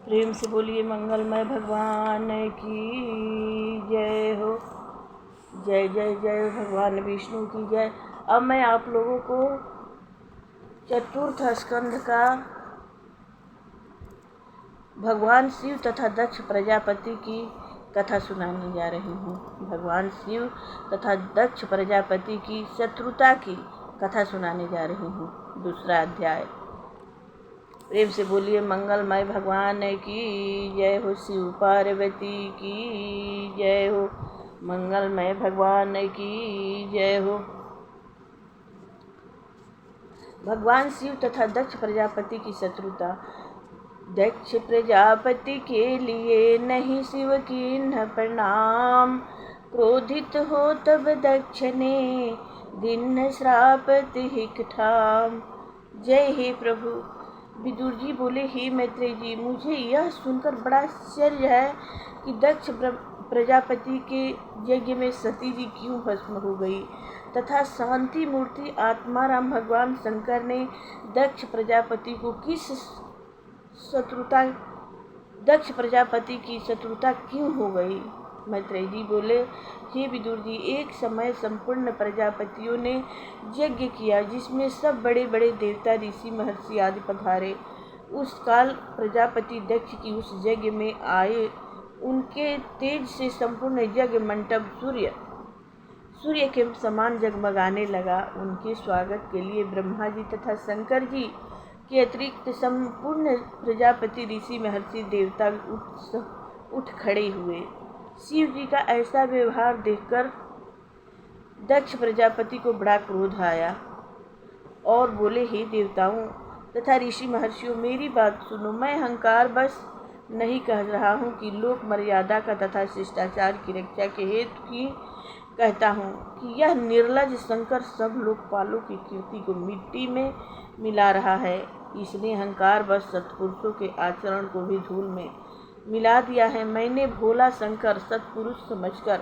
प्रेम से बोलिए मंगलमय भगवान की जय हो। जय जय जय भगवान विष्णु की जय। अब मैं आप लोगों को चतुर्थ स्कंध का भगवान शिव तथा दक्ष प्रजापति की कथा सुनाने जा रही हूँ। भगवान शिव तथा दक्ष प्रजापति की शत्रुता की कथा सुनाने जा रही हूँ। दूसरा अध्याय। प्रेम से बोलिए मंगलमय भगवान की जय हो। शिव पार्वती की जय हो। मंगलमय भगवान की जय हो। भगवान शिव तथा दक्ष प्रजापति की शत्रुता। दक्ष प्रजापति के लिए नहीं शिव की न प्रणाम। क्रोधित हो तब दक्ष ने दिन श्राप तिहिक ठाम। जय हे प्रभु। विदुर जी बोले, हे मैत्रेय जी, मुझे यह सुनकर बड़ा आश्चर्य है कि दक्ष प्रजापति के यज्ञ में सती जी क्यों भस्म हो गई तथा शांति मूर्ति आत्माराम भगवान शंकर ने दक्ष प्रजापति की शत्रुता क्यों हो गई। मैत्रेय जी बोले, हे विदुर जी, एक समय संपूर्ण प्रजापतियों ने यज्ञ किया जिसमें सब बड़े बड़े देवता ऋषि महर्षि आदि पधारे। उस काल प्रजापति दक्ष की उस यज्ञ में आए। उनके तेज से संपूर्ण यज्ञ मंडप सूर्य के समान जगमगाने लगा। उनके स्वागत के लिए ब्रह्मा जी तथा शंकर जी के अतिरिक्त संपूर्ण प्रजापति ऋषि महर्षि देवता उठ खड़े हुए। शिव जी का ऐसा व्यवहार देखकर दक्ष प्रजापति को बड़ा क्रोध आया और बोले, हे देवताओं तथा ऋषि महर्षियों, मेरी बात सुनो। मैं अहंकार बस नहीं कह रहा हूँ कि लोक मर्यादा का तथा शिष्टाचार की रक्षा के हेतु की कहता हूँ कि यह निर्लज शंकर सब लोकपालों की कीर्ति को मिट्टी में मिला रहा है। इसने अहंकार बस सत्पुरुषों के आचरण को भी धूल में मिला दिया है। मैंने भोला शंकर सत्पुरुष समझकर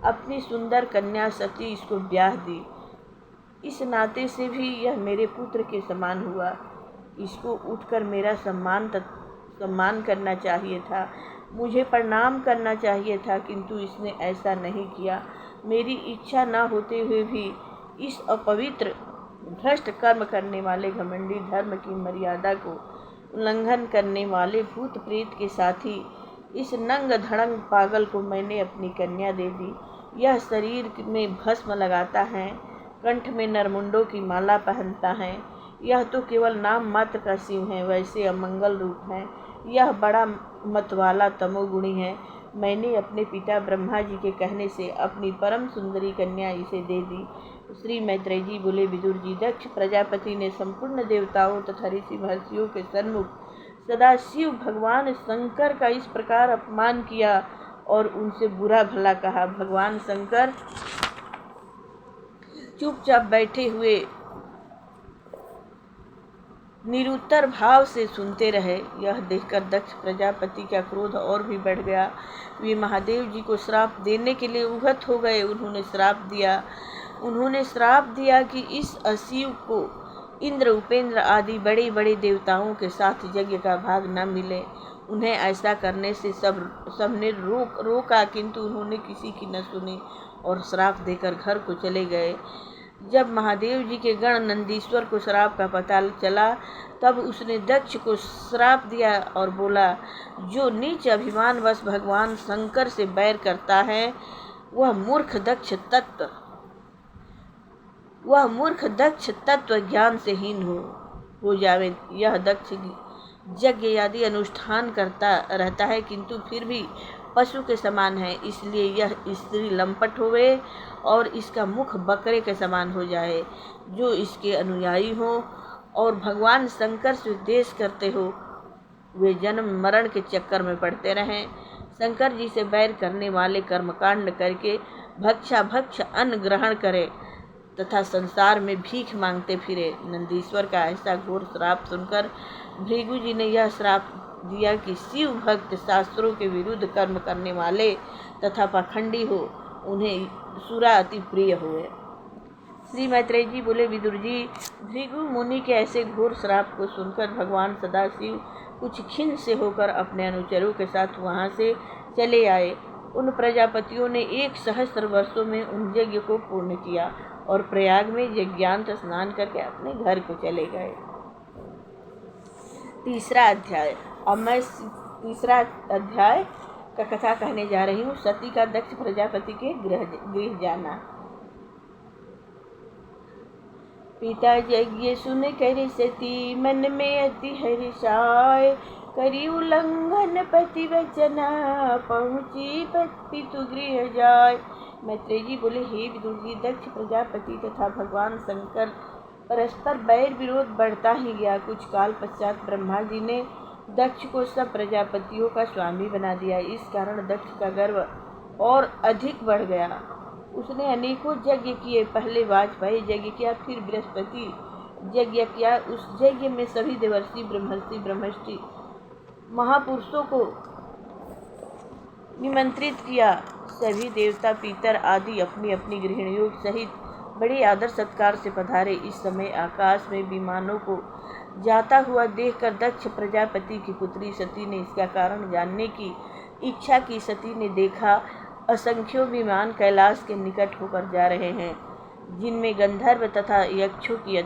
अपनी सुंदर कन्या सती इसको ब्याह दी। इस नाते से भी यह मेरे पुत्र के समान हुआ। इसको उठकर मेरा सम्मान करना चाहिए था, मुझे प्रणाम करना चाहिए था, किंतु इसने ऐसा नहीं किया। मेरी इच्छा न होते हुए भी इस अपवित्र भ्रष्ट कर्म करने वाले घमंडी धर्म की मर्यादा को उल्लंघन करने वाले भूत प्रेत के साथी इस नंग धड़ंग पागल को मैंने अपनी कन्या दे दी। यह शरीर में भस्म लगाता है, कंठ में नरमुंडों की माला पहनता है। यह तो केवल नाम मात्र का शिव है, वैसे अमंगल रूप है। यह बड़ा मतवाला तमोगुणी है। मैंने अपने पिता ब्रह्मा जी के कहने से अपनी परम सुंदरी कन्या इसे दे दी। श्री मैत्रेय जी बोले, विदुर जी, दक्ष प्रजापति ने संपूर्ण देवताओं तथा ऋषि महर्षियों के सन्मुख सदाशिव भगवान शंकर का इस प्रकार अपमान किया और उनसे बुरा भला कहा। भगवान शंकर चुपचाप बैठे हुए निरुत्तर भाव से सुनते रहे। यह देखकर दक्ष प्रजापति का क्रोध और भी बढ़ गया। वे महादेव जी को श्राप देने के लिए उगत हो गए। उन्होंने श्राप दिया कि इस अशिव को इंद्र उपेंद्र आदि बड़े बड़े देवताओं के साथ यज्ञ का भाग न मिले। उन्हें ऐसा करने से सबने रोका, किंतु उन्होंने किसी की न सुनी और श्राप देकर घर को चले गए। जब महादेव जी के गण नंदीश्वर को श्राप का पता चला, तब उसने दक्ष को श्राप दिया और बोला, जो नीच अभिमानवश भगवान शंकर से बैर करता है वह मूर्ख दक्ष तत्व ज्ञान से हीन हो जावे। यह दक्ष यज्ञ आदि अनुष्ठान करता रहता है, किंतु फिर भी पशु के समान है। इसलिए यह स्त्री लंपट होवे और इसका मुख बकरे के समान हो जाए। जो इसके अनुयायी हो और भगवान शंकर से द्वेष करते हो, वे जन्म मरण के चक्कर में पड़ते रहें। शंकर जी से बैर करने वाले कर्मकांड करके भक्ष अन्न ग्रहण करे तथा संसार में भीख मांगते फिरे। नंदीश्वर का ऐसा घोर श्राप सुनकर भृगु जी ने यह श्राप दिया कि शिव भक्त शास्त्रों के विरुद्ध कर्म करने वाले तथा पाखंडी हो, उन्हें सुरा अति प्रिय हुए। श्री मैत्रेय जी बोले, विदुर जी, भृगु मुनि के ऐसे घोर श्राप को सुनकर भगवान सदाशिव कुछ खिन्न से होकर अपने अनुचरों के साथ वहाँ से चले आए। उन प्रजापतियों ने 1 सहस्त्र वर्षों में उन यज्ञ को पूर्ण किया और प्रयाग में यज्ञांत स्नान करके अपने घर को चले गए। तीसरा अध्याय। अब मैं तीसरा अध्याय का कथा कहने जा रही हूँ। सती का दक्ष प्रजापति के गृह जाना। पिता यज्ञ सुन कर सती मन में अति हर्षाय, करी उल्लंघन पति वचना पहुँची पितु गृह जाय। मैत्रेय जी बोले, हे विदुर जी, दक्ष प्रजापति तथा भगवान शंकर परस्पर बैर विरोध बढ़ता ही गया। कुछ काल पश्चात ब्रह्मा जी ने दक्ष को सब प्रजापतियों का स्वामी बना दिया। इस कारण दक्ष का गर्व और अधिक बढ़ गया। उसने अनेकों यज्ञ किए। पहले वाजपेयी यज्ञ किया, फिर बृहस्पति यज्ञ किया। उस यज्ञ में सभी देवर्षि, ब्रह्मर्षि, ब्रह्मर्षि महापुरुषों को निमंत्रित किया। सभी देवता, पितर आदि अपनी अपनी गृहिणियों सहित बड़े आदर सत्कार से पधारे। इस समय आकाश में विमानों को जाता हुआ देखकर दक्ष प्रजापति की पुत्री सती ने इसका कारण जानने की इच्छा की। सती ने देखा, असंख्यों विमान कैलाश के निकट होकर जा रहे हैं, जिनमें गंधर्व तथा यक्षों की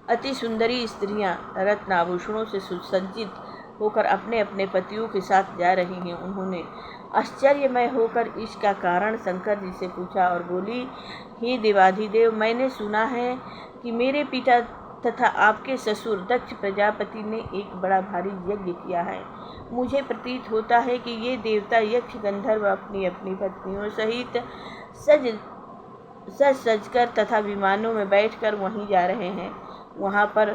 अति सुंदरी स्त्रियां रत्न आभूषणों से सुसज्जित होकर अपने अपने पतियों के साथ जा रही हैं। उन्होंने आश्चर्यमय होकर इसका कारण शंकर जी से पूछा और बोली, हे देवाधिदेव, मैंने सुना है कि मेरे पिता तथा आपके ससुर दक्ष प्रजापति ने एक बड़ा भारी यज्ञ किया है। मुझे प्रतीत होता है कि ये देवता, यक्ष, गंधर्व अपनी अपनी पत्नियों सहित सजकर तथा विमानों में बैठकर वहीं जा रहे हैं। वहाँ पर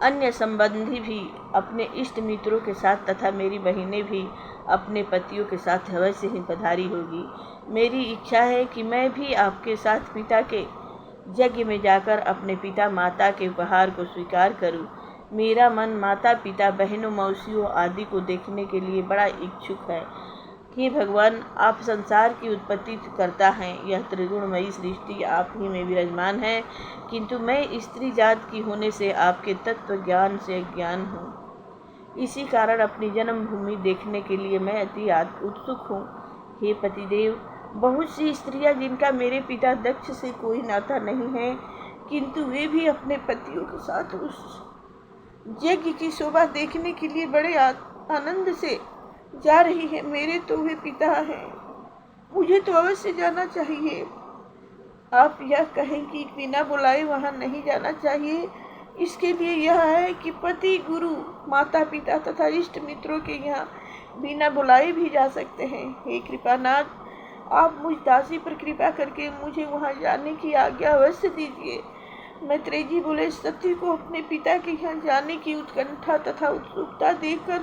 अन्य संबंधी भी अपने इष्ट मित्रों के साथ तथा मेरी बहनें भी अपने पतियों के साथ अवश्य ही पधारी होगी। मेरी इच्छा है कि मैं भी आपके साथ पिता के यज्ञ में जाकर अपने पिता माता के उपहार को स्वीकार करूं। मेरा मन माता पिता, बहनों, मौसियों आदि को देखने के लिए बड़ा इच्छुक है। हे भगवान, आप संसार की उत्पत्ति करता है। यह त्रिगुणमयी सृष्टि आप ही में विराजमान है, किंतु मैं स्त्री जात की होने से आपके तत्व ज्ञान से अज्ञान हूँ। इसी कारण अपनी जन्मभूमि देखने के लिए मैं अति उत्सुक हूँ। हे पतिदेव, बहुत सी स्त्रियां जिनका मेरे पिता दक्ष से कोई नाता नहीं है, किंतु वे भी अपने पतियों के साथ उस यज्ञ की शोभा देखने के लिए बड़े आनंद से जा रही है। मेरे तो वे पिता हैं, मुझे तो अवश्य जाना चाहिए। आप यह कहें कि बिना बुलाए वहाँ नहीं जाना चाहिए, इसके लिए यह है कि पति, गुरु, माता पिता तथा इष्ट मित्रों के यहाँ बिना बुलाए भी जा सकते हैं। हे कृपानाथ, आप मुझ दासी पर कृपा करके मुझे वहाँ जाने की आज्ञा अवश्य दीजिए। मैत्रेय जी बोले, सती को अपने पिता के यहाँ जाने की उत्कंठा तथा उत्सुकता देखकर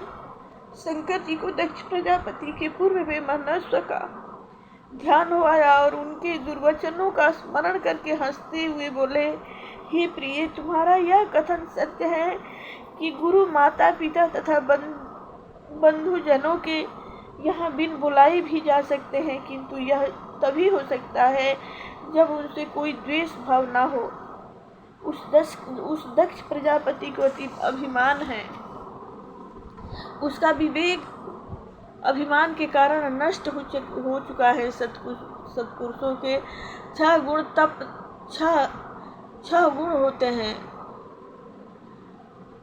शंकर जी को दक्ष प्रजापति के पूर्व में मनुष्य का ध्यान हो आया और उनके दुर्वचनों का स्मरण करके हंसते हुए बोले, हे प्रिय, तुम्हारा यह कथन सत्य है कि गुरु, माता पिता तथा बंधुजनों के यहाँ बिन बुलाए भी जा सकते हैं, किंतु यह तभी हो सकता है जब उनसे कोई द्वेष भाव ना हो। उस दक्ष प्रजापति को अति अभिमान है। उसका विवेक अभिमान के कारण नष्ट हो चुका है। सत्पुरुषों के 6 गुण छह गुण होते हैं।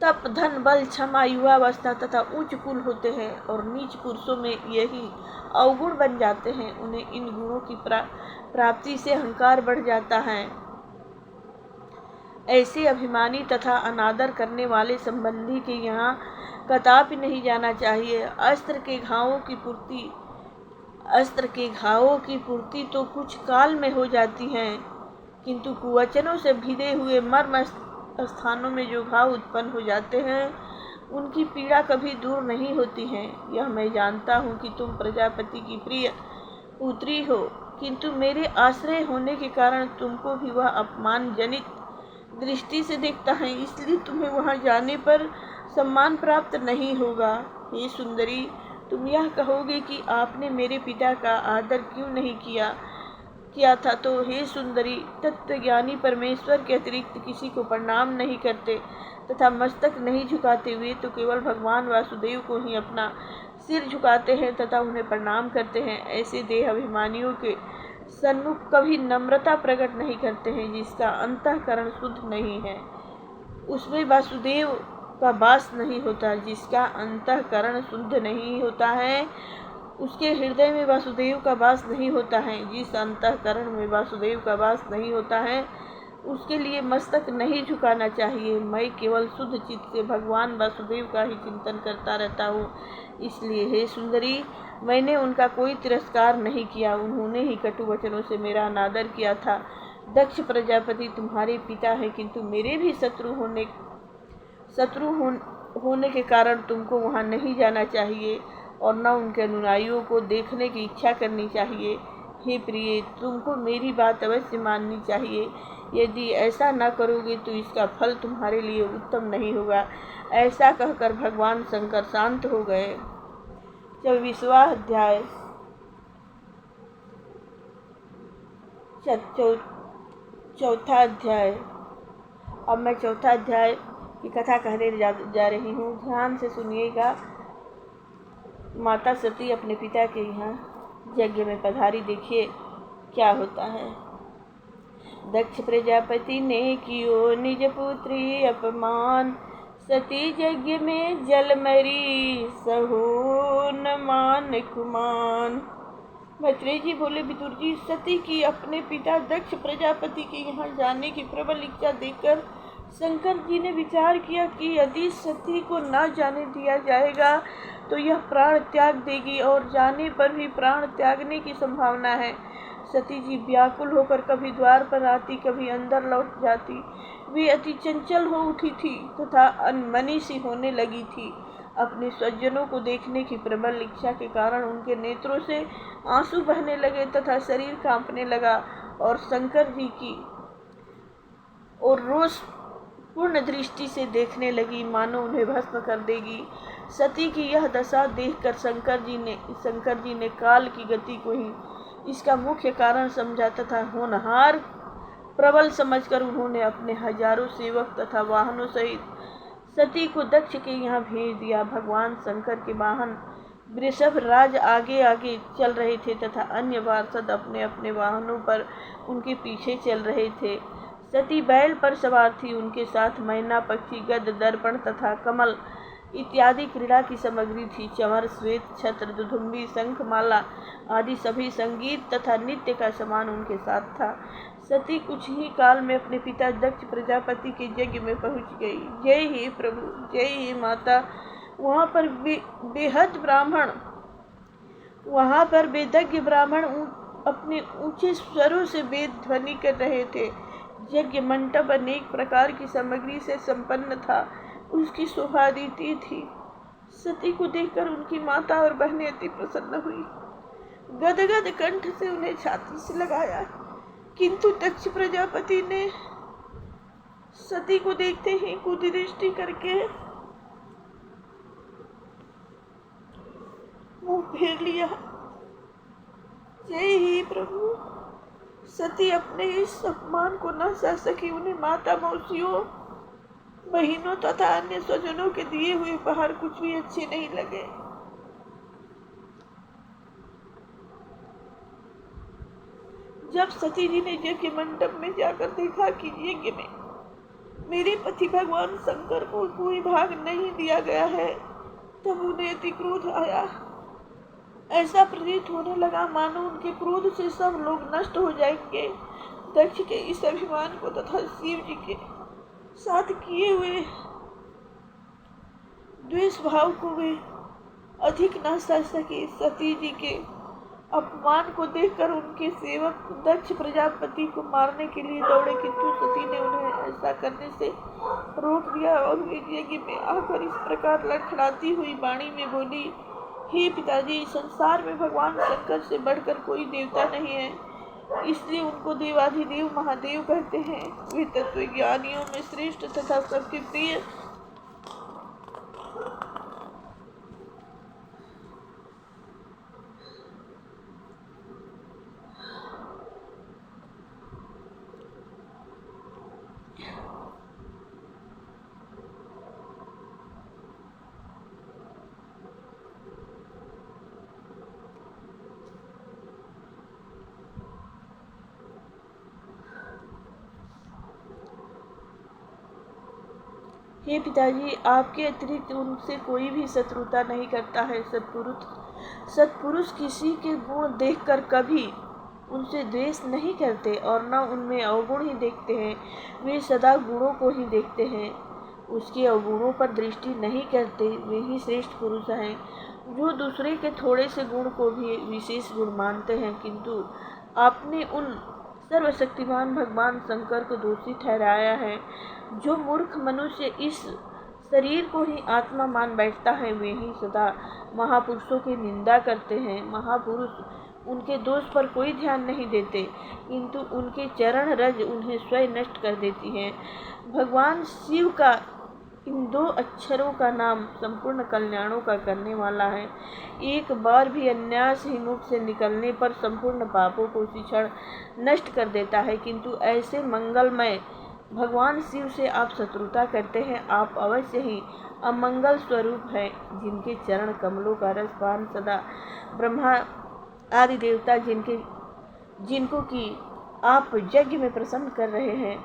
तप, धन, बल, क्षमा, युवावस्था तथा उच्च कुल होते हैं और नीच पुरुषों में यही अवगुण बन जाते हैं। उन्हें इन गुणों की प्राप्ति से अहंकार बढ़ जाता है। ऐसे अभिमानी तथा अनादर करने वाले संबंधी के यहाँ कदापि नहीं जाना चाहिए। अस्त्र के घावों की पूर्ति तो कुछ काल में हो जाती है, किंतु कुवचनों से भिदे हुए मर्म स्थानों में जो घाव उत्पन्न हो जाते हैं, उनकी पीड़ा कभी दूर नहीं होती है। यह मैं जानता हूँ कि तुम प्रजापति की प्रिय पुत्री हो, किंतु मेरे आश्रय होने के कारण तुमको भी वह अपमान जनित दृष्टि से देखता है, इसलिए तुम्हें वहाँ जाने पर सम्मान प्राप्त नहीं होगा। हे सुंदरी, तुम यह कहोगे कि आपने मेरे पिता का आदर क्यों नहीं किया, किया था, तो हे सुंदरी, तत्वज्ञानी परमेश्वर के अतिरिक्त किसी को प्रणाम नहीं करते तथा मस्तक नहीं झुकाते हुए तो केवल भगवान वासुदेव को ही अपना सिर झुकाते हैं तथा उन्हें प्रणाम करते हैं। ऐसे देह अभिमानियों के सन्मुख कभी नम्रता प्रकट नहीं करते हैं। जिसका अंतःकरण शुद्ध नहीं है उसमें वासुदेव का वास नहीं होता। जिसका अंतःकरण शुद्ध नहीं होता है उसके हृदय में वासुदेव का वास नहीं होता है। जिस अंतःकरण में वासुदेव का वास नहीं होता है उसके लिए मस्तक नहीं झुकाना चाहिए। मैं केवल शुद्ध चित्त से भगवान वासुदेव का ही चिंतन करता रहता हूँ। इसलिए हे सुंदरी, मैंने उनका कोई तिरस्कार नहीं किया, उन्होंने ही कटु वचनों से मेरा अनादर किया था। दक्ष प्रजापति तुम्हारे पिता है, किंतु मेरे भी शत्रु होने के कारण तुमको वहाँ नहीं जाना चाहिए और न उनके अनुयायियों को देखने की इच्छा करनी चाहिए। हे प्रिय, तुमको मेरी बात अवश्य माननी चाहिए। यदि ऐसा न करोगे तो इसका फल तुम्हारे लिए उत्तम नहीं होगा। ऐसा कहकर भगवान शंकर शांत हो गए। 24वां अध्याय। चौथा अध्याय। अब मैं चौथा अध्याय की कथा कहने जा रही हूँ। ध्यान से सुनिएगा। माता सती अपने पिता के यहाँ यज्ञ में पधारी। देखिए क्या होता है। दक्ष प्रजापति ने कियो निज पुत्री अपमान, सती यज्ञ में जल मरी सहु न मान कुमान। मैत्रेय जी बोले, विदुर जी, सती की अपने पिता दक्ष प्रजापति के यहाँ जाने की प्रबल इच्छा देखकर शंकर जी ने विचार किया कि यदि सती को न जाने दिया जाएगा तो यह प्राण त्याग देगी और जाने पर भी प्राण त्यागने की संभावना है। सती जी व्याकुल होकर कभी द्वार पर आती, कभी अंदर लौट जाती। वे अति चंचल हो उठी थी तथा अनमनी सी होने लगी थी। अपने स्वजनों को देखने की प्रबल इच्छा के कारण उनके नेत्रों से आंसू बहने लगे तथा शरीर कांपने लगा और शंकर जी की और रोष पूर्ण दृष्टि से देखने लगी, मानो उन्हें भस्म कर देगी। सती की यह दशा देखकर शंकर जी ने काल की गति को ही इसका मुख्य कारण समझा तथा होनहार प्रबल समझकर उन्होंने अपने हजारों सेवक तथा वाहनों सहित सती को दक्ष के यहाँ भेज दिया। भगवान शंकर के वाहन वृषभ राज आगे आगे चल रहे थे तथा अन्य पार्षद अपने अपने वाहनों पर उनके पीछे चल रहे थे। सती बैल पर सवार थी। उनके साथ मैना, पक्षी, गद, दर्पण तथा कमल इत्यादि क्रीड़ा की सामग्री थी। चमर, श्वेत छत्र, दुधुम्बी, शंख, माला आदि सभी संगीत तथा नृत्य का सामान उनके साथ था। सती कुछ ही काल में अपने पिता दक्ष प्रजापति के यज्ञ में पहुंच गई। जय हे प्रभु, जय हे माता। वहाँ पर वेदज्ञ ब्राह्मण अपने ऊंचे स्वरों से वेद ध्वनि कर रहे थे। यज्ञ मंडप अनेक प्रकार की सामग्री से संपन्न था। उसकी शोभा अद्वितीय थी। सती को देखकर उनकी माता और बहनें अति प्रसन्न हुई। गदगद कंठ से उन्हें छाती से लगाया, किंतु दक्ष प्रजापति ने सती को देखते ही कुदृष्टि करके मुंह फेर लिया। जय ही प्रभु। सती अपने इस अपमान को न सह सकी। उन्हें माता, मौसियों, बहनों तथा अन्य स्वजनों के दिए हुए उपहार कुछ भी अच्छे नहीं लगे। जब सती जी ने यज्ञ मंडप में जाकर देखा कि यज्ञ में मेरे पति भगवान शंकर को कोई भाग नहीं दिया गया है, तब उन्हें अति क्रोध आया। ऐसा प्रतीत होने लगा मानो उनके क्रोध से सब लोग नष्ट हो जाएंगे। दक्ष के इस अभिमान को तथा शिव जी के साथ किए हुए द्वेष भाव को वे अधिक न सह सके। सती जी के अपमान को देखकर उनके सेवक दक्ष प्रजापति को मारने के लिए दौड़े, किंतु सती ने उन्हें ऐसा करने से रोक दिया और वे यज्ञ में आकर इस प्रकार लड़खड़ाती हुई वाणी में बोली, हे पिताजी, संसार में भगवान शंकर से बढ़कर कोई देवता नहीं है, इसलिए उनको देवाधिदेव महादेव कहते हैं। वे तत्वज्ञानियों में श्रेष्ठ तथा सबके प्रिय हे पिताजी, आपके अतिरिक्त उनसे कोई भी शत्रुता नहीं करता है। सत्पुरुष किसी के गुण देखकर कभी उनसे द्वेष नहीं करते और न उनमें अवगुण ही देखते हैं, वे सदा गुणों को ही देखते हैं, उसके अवगुणों पर दृष्टि नहीं करते। वे ही श्रेष्ठ पुरुष हैं जो दूसरे के थोड़े से गुण को भी विशेष गुण मानते हैं। किंतु आपने उन सर्वशक्तिमान भगवान शंकर को दोषी ठहराया है। जो मूर्ख मनुष्य इस शरीर को ही आत्मा मान बैठता है, वे ही सदा महापुरुषों की निंदा करते हैं। महापुरुष उनके दोष पर कोई ध्यान नहीं देते, किंतु उनके चरण रज उन्हें स्वयं नष्ट कर देती हैं। भगवान शिव का इन 2 अक्षरों का नाम संपूर्ण कल्याणों का करने वाला है। एक बार भी अन्यास ही मुख से निकलने पर संपूर्ण पापों को उसी क्षण नष्ट कर देता है। किंतु ऐसे मंगलमय भगवान शिव से आप शत्रुता करते हैं। आप अवश्य ही अमंगल स्वरूप हैं, जिनके चरण कमलों का रसपान सदा ब्रह्मा आदि देवता जिनको कि आप यज्ञ में प्रसन्न कर रहे हैं,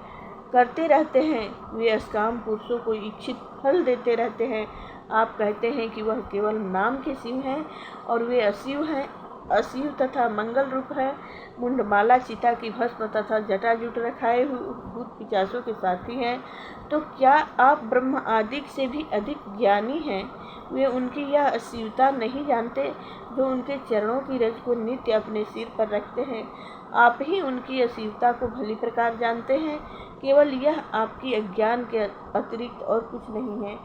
करते रहते हैं, वे असकाम पुरुषों को इच्छित फल देते रहते हैं। आप कहते हैं कि वह केवल नाम के शिव हैं और वे अशिव हैं, अशिव तथा मंगल रूप है। मुंडमाला, चिता की भस्म तथा जटाजुट रखाए भूत पिचासों के साथी हैं। तो क्या आप ब्रह्म आदि से भी अधिक ज्ञानी हैं? वे उनकी यह अशिवता नहीं जानते जो उनके चरणों की रज को नित्य अपने सिर पर रखते हैं। आप ही उनकी अशिवता को भली प्रकार जानते हैं। केवल यह आपकी अज्ञान के अतिरिक्त और कुछ नहीं है।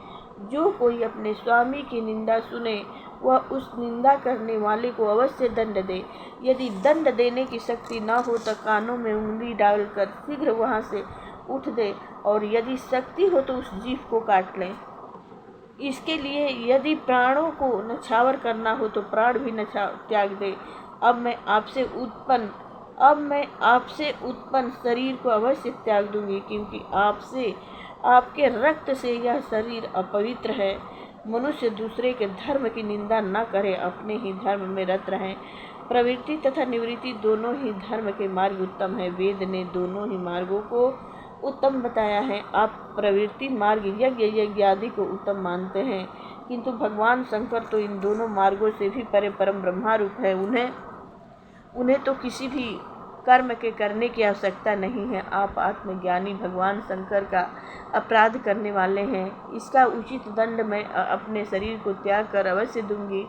जो कोई अपने स्वामी की निंदा सुने, वह उस निंदा करने वाले को अवश्य दंड दे। यदि दंड देने की शक्ति न हो तो कानों में उंगली डालकर शीघ्र वहाँ से उठ दे, और यदि शक्ति हो तो उस जीव को काट लें। इसके लिए यदि प्राणों को नछावर करना हो तो प्राण भी त्याग दे। अब मैं आपसे उत्पन्न शरीर को अवश्य त्याग दूंगी, क्योंकि आपके रक्त से यह शरीर अपवित्र है। मनुष्य दूसरे के धर्म की निंदा न करे, अपने ही धर्म में रत रहें। प्रवृत्ति तथा निवृत्ति दोनों ही धर्म के मार्ग उत्तम है। वेद ने दोनों ही मार्गों को उत्तम बताया है। आप प्रवृत्ति मार्ग यज्ञ आदि को उत्तम मानते हैं, किंतु भगवान शंकर तो इन दोनों मार्गों से भी परे परम ब्रह्मारूप है। उन्हें तो किसी भी कर्म के करने की आवश्यकता नहीं है। आप आत्मज्ञानी भगवान शंकर का अपराध करने वाले हैं। इसका उचित दंड मैं अपने शरीर को त्याग कर अवश्य दूंगी,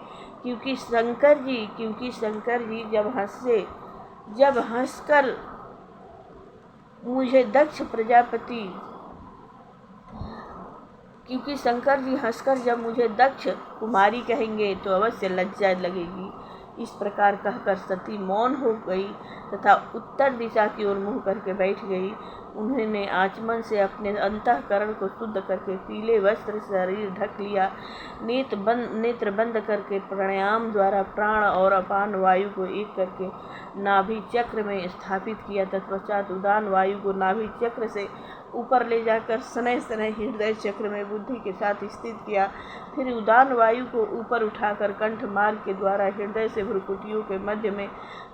क्योंकि शंकर जी जब हंसकर मुझे दक्ष प्रजापति क्योंकि शंकर जी हंसकर जब मुझे दक्ष कुमारी कहेंगे तो अवश्य लज्जा लगेगी। इस प्रकार कहकर सती मौन हो गई तथा उत्तर दिशा की ओर मुँह करके बैठ गई। उन्होंने आचमन से अपने अंतःकरण को शुद्ध करके पीले वस्त्र से शरीर ढक लिया। नेत्र बंद करके प्राणायाम द्वारा प्राण और अपान वायु को एक करके नाभि चक्र में स्थापित किया। तत्पश्चात उदान वायु को नाभि चक्र से ऊपर ले जाकर शनैः शनैः हृदय चक्र में बुद्धि के साथ स्थित किया। फिर उदान वायु को ऊपर उठाकर कंठ मार्ग के द्वारा हृदय से भ्रुकुटियों के मध्य में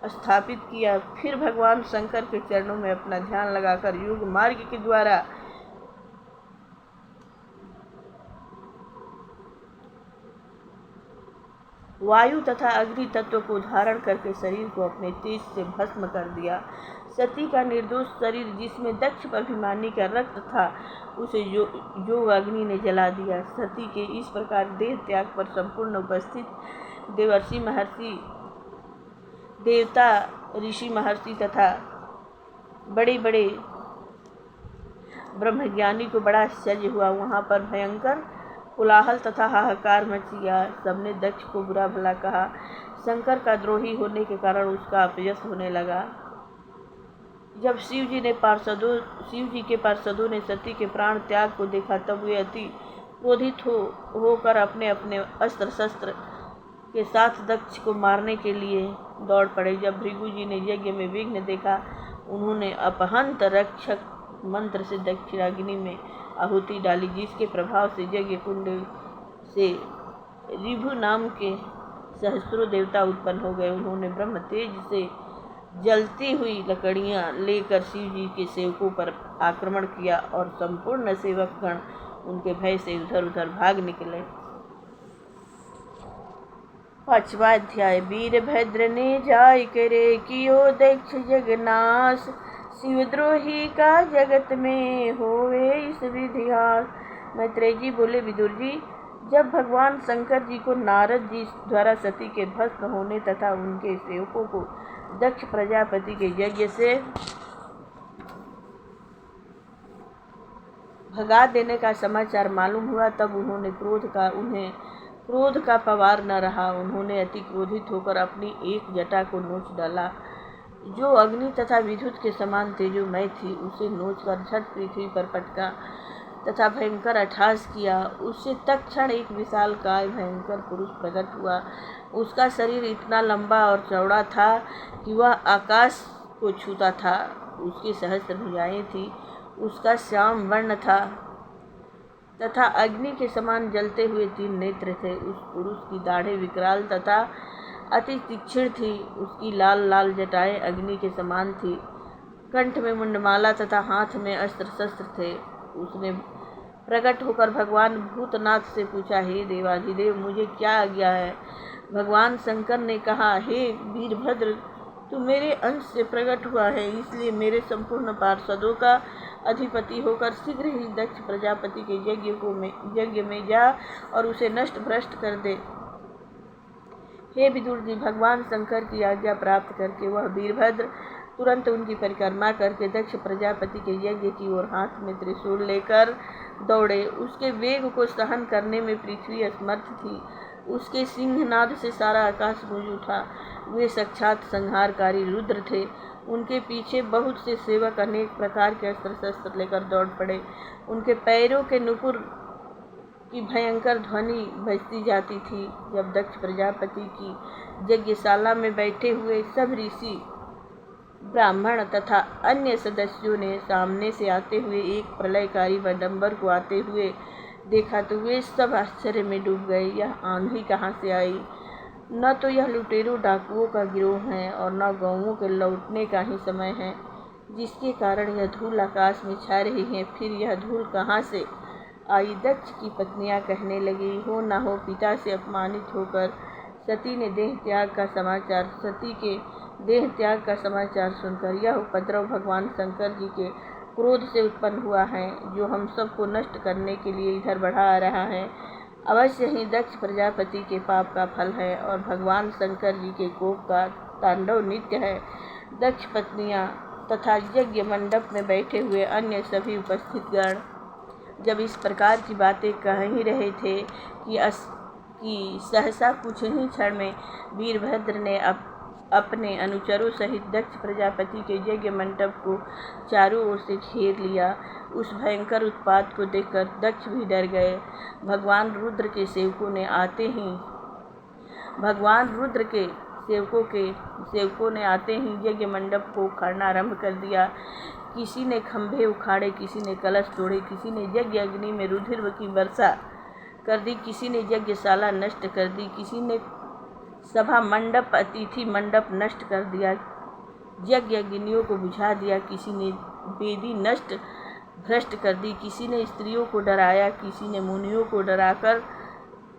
स्थापित किया। फिर भगवान शंकर के चरणों में अपना ध्यान लगाकर योग मार्ग के द्वारा वायु तथा अग्नि तत्व को धारण करके शरीर को अपने तेज से भस्म कर दिया। सती का निर्दोष शरीर, जिसमें दक्ष अभिमानी का रक्त था, उसे योग अग्नि ने जला दिया। सती के इस प्रकार देह त्याग पर संपूर्ण उपस्थित देवर्षि महर्षि, देवता, ऋषि, महर्षि तथा बड़े बड़े ब्रह्मज्ञानी को बड़ा आश्चर्य हुआ। वहाँ पर भयंकर कोलाहल तथा हाहाकार मच गया। सबने दक्ष को बुरा भला कहा। शंकर का द्रोही होने के कारण उसका अपयश होने लगा। जब शिव जी के पार्षदों ने सती के प्राण त्याग को देखा, तब वे अति क्रोधित होकर अपने अपने अस्त्र शस्त्र के साथ दक्ष को मारने के लिए दौड़ पड़े। जब भृगु जी ने यज्ञ में विघ्न देखा, उन्होंने अपहंत रक्षक मंत्र से दक्षिणाग्नि में आहुति डाली, जिसके प्रभाव से यज्ञ कुंड से ऋभु नाम के सहस्त्रों देवता उत्पन्न हो गए। उन्होंने ब्रह्म तेज से जलती हुई लकड़ियां लेकर शिव जी के सेवकों पर आक्रमण किया और संपूर्ण सेवकगण उनके भय से इधर उधर भाग निकले। 5वां अध्याय। वीरभद्र ने जाय करे कियो दक्ष जगनाश, शिवद्रोही का जगत में होवे इस विधिहास। मैत्रेय जी बोले, विदुर जी, जब भगवान शंकर जी को नारद जी द्वारा सती के भस्म होने तथा उनके सेवकों को दक्ष प्रजापति के यज्ञ से भगा देने का समाचार मालूम हुआ, तब उन्हें क्रोध का पवार न रहा। उन्होंने अति क्रोधित होकर अपनी एक जटा को नोच डाला, जो अग्नि तथा विद्युत के समान तेजोमय थी। उसे नोचकर झट पृथ्वी पर पटका तथा भयंकर अट्टहास किया। उससे तत्क्षण एक विशालकाय भयंकर पुरुष प्रकट हुआ। उसका शरीर इतना लंबा और चौड़ा था कि वह आकाश को छूता था। उसकी सहस्त्र भुजाएं थी। उसका श्याम वर्ण था तथा अग्नि के समान जलते हुए 3 नेत्र थे। उस पुरुष की दाढ़ें विकराल तथा अति तीक्ष्ण थी। उसकी लाल लाल जटाएं अग्नि के समान थी। कंठ में मुंडमाला तथा हाथ में अस्त्र शस्त्र थे। उसने प्रकट होकर भगवान भूतनाथ से पूछा, हे देवाधिदेव, मुझे क्या आज्ञा है? भगवान शंकर ने कहा, हे वीरभद्र, तू मेरे अंश से प्रकट हुआ है, इसलिए मेरे संपूर्ण पार्षदों का अधिपति होकर शीघ्र ही दक्ष प्रजापति के यज्ञ में जा और उसे नष्ट भ्रष्ट कर दे। हे विदुर जी, भगवान शंकर की आज्ञा प्राप्त करके वह वीरभद्र तुरंत उनकी परिक्रमा करके दक्ष प्रजापति के यज्ञ की ओर हाथ में त्रिशूल लेकर दौड़े। उसके वेग को सहन करने में पृथ्वी असमर्थ थी। उसके सिंहनाद से सारा आकाश गूंज उठा। वे साक्षात संहारकारी रुद्र थे। उनके पीछे बहुत से सेवक अनेक प्रकार के अस्त्र शस्त्र लेकर दौड़ पड़े। उनके पैरों के नुपुर की भयंकर ध्वनि बजती जाती थी। जब दक्ष प्रजापति की यज्ञशाला में बैठे हुए सब ऋषि, ब्राह्मण तथा अन्य सदस्यों ने सामने से आते हुए एक प्रलयकारी बडंबर को आते हुए देखा, तो वे सब आश्चर्य में डूब गए। यह आंधी कहाँ से आई? न तो यह लुटेरों डाकुओं का गिरोह है और न गौओं के लौटने का ही समय है, जिसके कारण यह धूल आकाश में छा रही है। फिर यह धूल कहाँ से आई? दक्ष की पत्नियां कहने लगी, हो न हो पिता से अपमानित होकर सती के देह त्याग का समाचार सुनकर यह उपद्रव भगवान शंकर जी के क्रोध से उत्पन्न हुआ है, जो हम सबको नष्ट करने के लिए इधर बढ़ा आ रहा है। अवश्य ही दक्ष प्रजापति के पाप का फल है और भगवान शंकर जी के कोप का तांडव नित्य है। दक्ष पत्नियां तथा यज्ञ मंडप में बैठे हुए अन्य सभी उपस्थित गण जब इस प्रकार की बातें कह ही रहे थे कि सहसा कुछ ही क्षण में वीरभद्र ने अपने अनुचरों सहित दक्ष प्रजापति के यज्ञ मंडप को चारों ओर से घेर लिया। उस भयंकर उत्पात को देखकर दक्ष भी डर गए। भगवान रुद्र के सेवकों ने आते ही यज्ञ मंडप को उखाड़ना आरंभ कर दिया। किसी ने खंभे उखाड़े, किसी ने कलश तोड़े, किसी ने यज्ञ अग्नि में रुधिर की वर्षा कर दी, किसी ने यज्ञशाला नष्ट कर दी, किसी ने सभा मंडप अतिथि मंडप नष्ट कर दिया, यज्ञ अग्नियों को बुझा दिया, किसी ने वेदी नष्ट भ्रष्ट कर दी, किसी ने स्त्रियों को डराया, किसी ने मुनियों को डराकर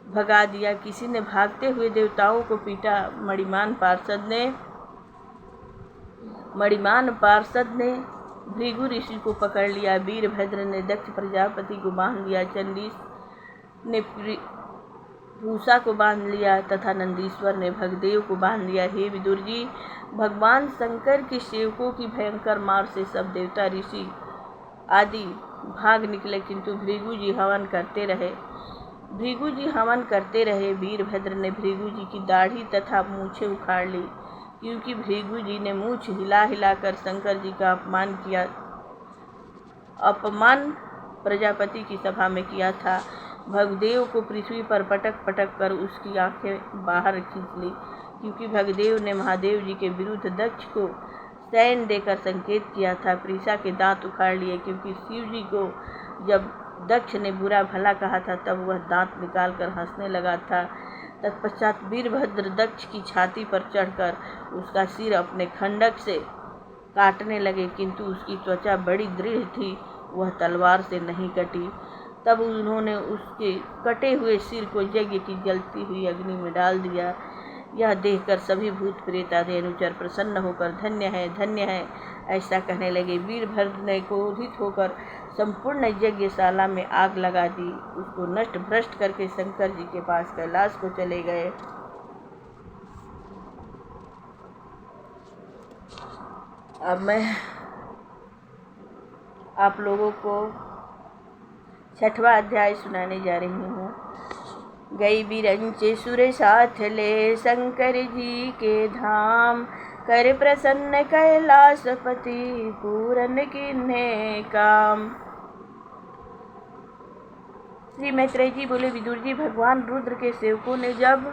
भगा दिया, किसी ने भागते हुए देवताओं को पीटा। मणिमान पार्षद ने भृगु ऋषि को पकड़ लिया। वीरभद्र ने दक्ष प्रजापति को बांध लिया। चंडीस ने पूषा को बांध लिया तथा नंदीश्वर ने भगदेव को बांध लिया। हे विदुर जी, भगवान शंकर के सेवकों की भयंकर मार से सब देवता ऋषि आदि भाग निकले, किंतु भृगु जी हवन करते रहे। वीरभद्र ने भृगु जी की दाढ़ी तथा मूछें उखाड़ ली, क्योंकि भृगु जी ने मूछ हिला हिलाकर शंकर जी का अपमान प्रजापति की सभा में किया था। भगदेव को पृथ्वी पर पटक पटक कर उसकी आंखें बाहर खींच ली, क्योंकि भगदेव ने महादेव जी के विरुद्ध दक्ष को सैन देकर संकेत किया था। प्रीषा के दांत उखाड़ लिए, क्योंकि शिव जी को जब दक्ष ने बुरा भला कहा था तब वह दांत निकालकर हंसने लगा था। तत्पश्चात वीरभद्र दक्ष की छाती पर चढ़कर उसका सिर अपने खंडक से काटने लगे, किंतु उसकी त्वचा बड़ी दृढ़ थी, वह तलवार से नहीं कटी। तब उन्होंने उसके कटे हुए सिर को यज्ञ की जलती हुई अग्नि में डाल दिया। यह देखकर सभी भूत प्रेत आदि अनुचर प्रसन्न होकर धन्य है ऐसा कहने लगे। वीरभद्र ने क्रोधित होकर संपूर्ण यज्ञशाला में आग लगा दी। उसको नष्ट भ्रष्ट करके शंकर जी के पास कैलाश को चले गए। अब मैं आप लोगों को 6वां अध्याय सुनाने जा रही हूँ। गई बिरंच सुर साथ ले शंकर जी के धाम, कर प्रसन्न कैलाशपति पूरन किन्हे काम। श्री मैत्रेय जी बोले, विदुर जी, भगवान रुद्र के सेवकों ने जब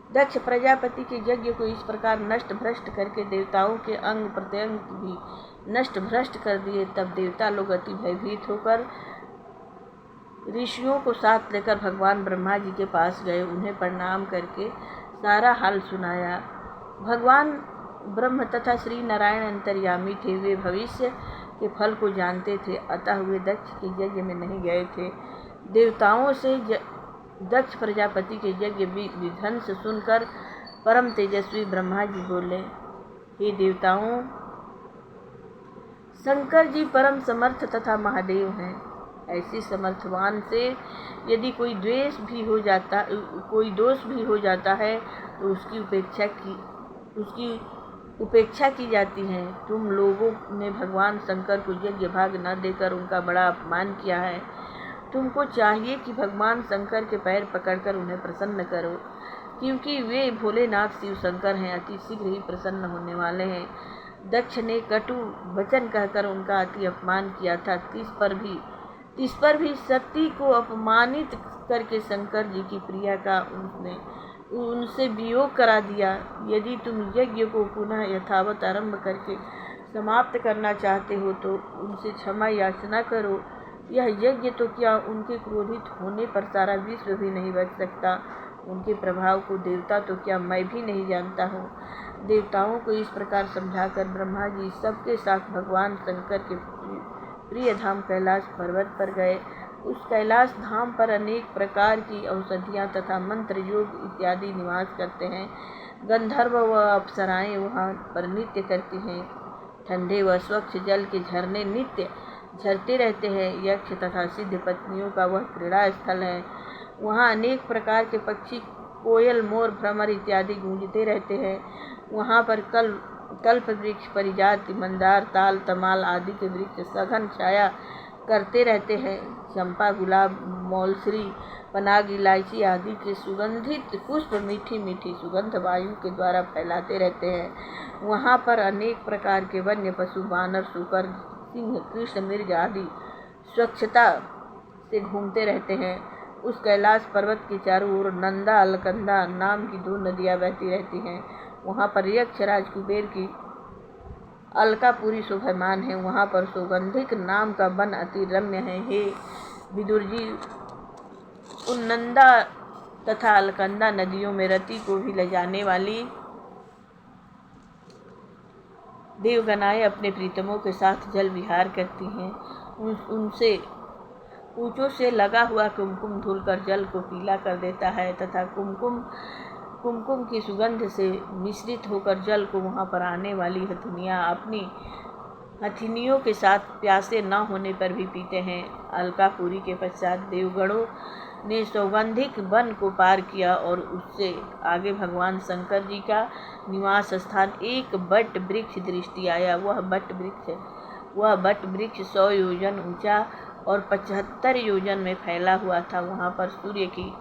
दक्ष प्रजापति के यज्ञ को इस प्रकार नष्ट भ्रष्ट करके देवताओं के अंग प्रत्यंग भी नष्ट भ्रष्ट कर दिए, तब देवता लोग अति भयभीत होकर ऋषियों को साथ लेकर भगवान ब्रह्मा जी के पास गए। उन्हें प्रणाम करके सारा हाल सुनाया। भगवान ब्रह्म तथा श्री नारायण अंतर्यामी थे। वे भविष्य के फल को जानते थे, अतः वे दक्ष के यज्ञ में नहीं गए थे। देवताओं से दक्ष प्रजापति के यज्ञ विध्वंस सुनकर परम तेजस्वी ब्रह्मा जी बोले, हे देवताओं, शंकर जी परम समर्थ तथा महादेव हैं। ऐसे समर्थवान से यदि कोई दोष भी हो जाता है तो उसकी उपेक्षा की जाती है। तुम लोगों ने भगवान शंकर को यज्ञ भाग न देकर उनका बड़ा अपमान किया है। तुमको चाहिए कि भगवान शंकर के पैर पकड़कर उन्हें प्रसन्न करो, क्योंकि वे भोलेनाथ शिव शंकर हैं, अति शीघ्र ही प्रसन्न होने वाले हैं। दक्ष ने कटु वचन कहकर उनका अति अपमान किया था। तिस पर भी सती को अपमानित करके शंकर जी की प्रिया का उनसे वियोग करा दिया। यदि तुम यज्ञ को पुनः यथावत आरंभ करके समाप्त करना चाहते हो तो उनसे क्षमा याचना करो। यह यज्ञ तो क्या, उनके क्रोधित होने पर सारा विश्व भी नहीं बच सकता। उनके प्रभाव को देवता तो क्या, मैं भी नहीं जानता हूँ। देवताओं को इस प्रकार समझाकर ब्रह्मा जी सबके साथ भगवान शंकर के प्रिय धाम कैलाश पर्वत पर गए। उस कैलाश धाम पर अनेक प्रकार की औषधियाँ तथा मंत्र योग इत्यादि निवास करते हैं। गंधर्व व अप्सराएं वहाँ पर नृत्य करती हैं। ठंडे व स्वच्छ जल के झरने नित्य झरते रहते हैं। यक्ष तथा सिद्ध पत्नियों का वह क्रीड़ा स्थल है। वहाँ अनेक प्रकार के पक्षी, कोयल, मोर, भ्रमर इत्यादि गूंजते रहते हैं। वहाँ पर कल्प वृक्ष, परिजाति, मंदार, ताल, तमाल आदि के वृक्ष सघन छाया करते रहते हैं। चंपा, गुलाब, मौलश्री, पनाग, इलायची आदि के सुगंधित पुष्प मीठी मीठी सुगंध वायु के द्वारा फैलाते रहते हैं। वहाँ पर अनेक प्रकार के वन्य पशु, बानर, सूकर, सिंह, कृष्ण, मृग आदि स्वच्छता से घूमते रहते हैं। उस कैलाश पर्वत के चारों ओर नंदा अलकंदा नाम की 2 नदियाँ बहती रहती हैं। वहाँ पर यक्षराज कुबेर की अलकापुरी शोभायमान है। वहाँ पर सौगंधिक नाम का वन अति रम्य है। हे विदुर जी, उन नंदा तथा अलकंदा नदियों में रति को भी ले जाने वाली देवगनाएं अपने प्रीतमों के साथ जल विहार करती हैं। उनसे पूंछों से लगा हुआ कुमकुम धुलकर जल को पीला कर देता है तथा कुमकुम की सुगंध से मिश्रित होकर जल को वहाँ पर आने वाली हथिनियाँ अपनी हथिनियों के साथ प्यासे न होने पर भी पीते हैं। अलकापुरी के पश्चात देवगणों ने सौगंधिक वन को पार किया और उससे आगे भगवान शंकर जी का निवास स्थान एक बट वृक्ष दृष्टि आया। वह बट वृक्ष 100 योजन ऊंचा और 75 योजन में फैला हुआ था। वहाँ पर सूर्य की